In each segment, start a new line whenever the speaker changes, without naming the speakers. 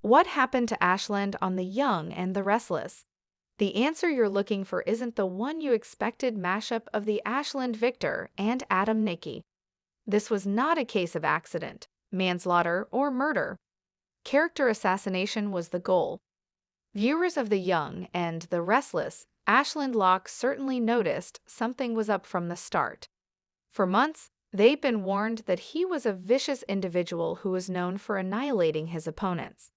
What happened to Ashland on The Young and the Restless? The answer you're looking for isn't the one you expected mashup of the Ashland Victor and Adam Nicky. This was not a case of accident, manslaughter, or murder. Character assassination was the goal. Viewers of The Young and the Restless, Ashland Locke certainly noticed something was up from the start. For months, they'd been warned that he was a vicious individual who was known for annihilating his opponents.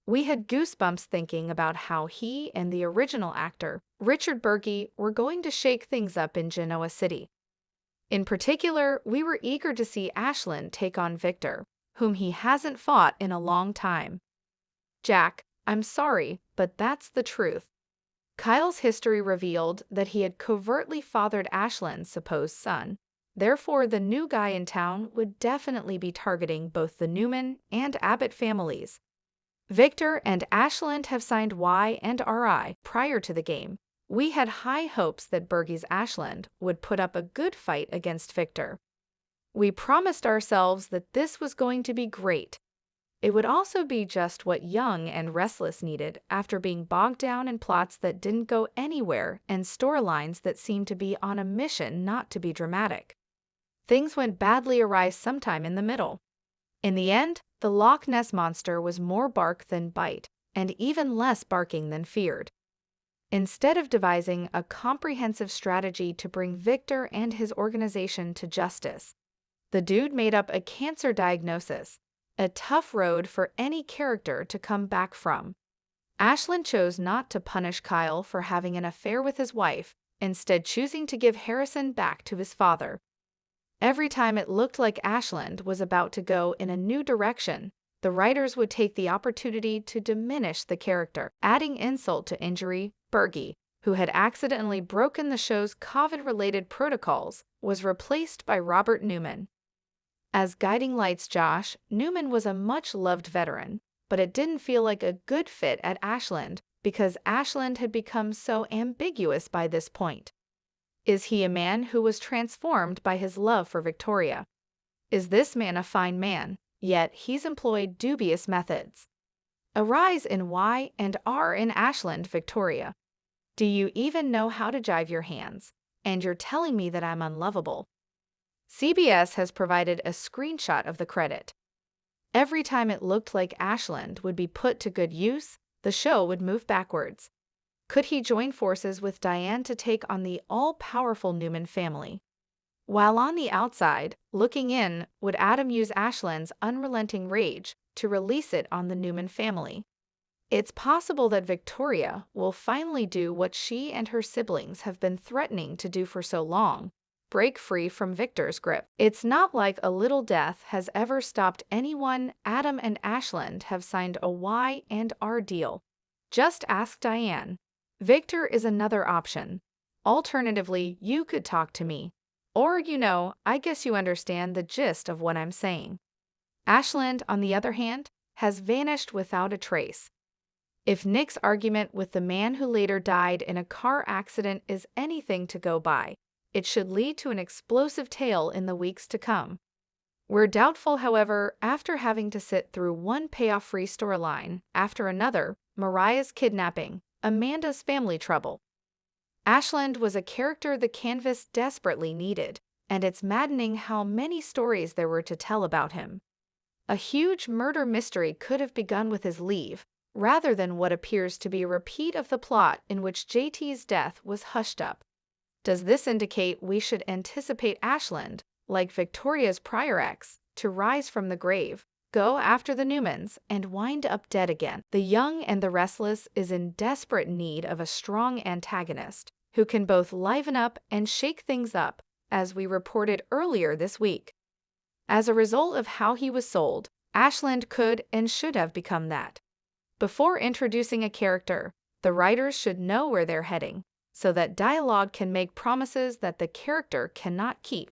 We had goosebumps thinking about how he and the original actor, Richard Burgi, were going to shake things up in Genoa City. In particular, we were eager to see Ashland take on Victor, whom he hasn't fought in a long time. Jack, I'm sorry, but that's the truth. Kyle's history revealed that he had covertly fathered Ashland's supposed son. Therefore, the new guy in town would definitely be targeting both the Newman and Abbott families. Victor and Ashland have signed Y and RI prior to the game. We had high hopes that Burgi's Ashland would put up a good fight against Victor. We promised ourselves that this was going to be great. It would also be just what Young and Restless needed after being bogged down in plots that didn't go anywhere and storylines that seemed to be on a mission not to be dramatic. Things went badly awry sometime in the middle. In the end, the Loch Ness Monster was more bark than bite, and even less barking than feared. Instead of devising a comprehensive strategy to bring Victor and his organization to justice, the dude made up a cancer diagnosis, a tough road for any character to come back from. Ashland chose not to punish Kyle for having an affair with his wife, instead choosing to give Harrison back to his father. Every time it looked like Ashland was about to go in a new direction, the writers would take the opportunity to diminish the character, adding insult to injury. Burgi, who had accidentally broken the show's COVID-related protocols, was replaced by Robert Newman. As Guiding Light's Josh, Newman was a much-loved veteran, but it didn't feel like a good fit at Ashland because Ashland had become so ambiguous by this point. Is he a man who was transformed by his love for Victoria? Is this man a fine man, yet he's employed dubious methods? A rise in Y and R in Ashland, Victoria. Do you even know how to jive your hands? And you're telling me that I'm unlovable. CBS has provided a screenshot of the credit. Every time it looked like Ashland would be put to good use, the show would move backwards. Could he join forces with Diane to take on the all-powerful Newman family? While on the outside, looking in, would Adam use Ashland's unrelenting rage to release it on the Newman family? It's possible that Victoria will finally do what she and her siblings have been threatening to do for so long, break free from Victor's grip. It's not like a little death has ever stopped anyone. Adam and Ashland have signed a Y and R deal. Just ask Diane. Victor is another option. Alternatively, you could talk to me. Or, I guess you understand the gist of what I'm saying. Ashland, on the other hand, has vanished without a trace. If Nick's argument with the man who later died in a car accident is anything to go by, it should lead to an explosive tale in the weeks to come. We're doubtful, however, after having to sit through one payoff-free storyline after another, Mariah's kidnapping, Amanda's family trouble. Ashland was a character the canvas desperately needed, and it's maddening how many stories there were to tell about him. A huge murder mystery could have begun with his leave, rather than what appears to be a repeat of the plot in which JT's death was hushed up. Does this indicate we should anticipate Ashland, like Victoria's prior ex, to rise from the grave, go after the Newmans, and wind up dead again? The Young and the Restless is in desperate need of a strong antagonist who can both liven up and shake things up, as we reported earlier this week. As a result of how he was sold, Ashland could and should have become that. Before introducing a character, the writers should know where they're heading, so that dialogue can make promises that the character cannot keep.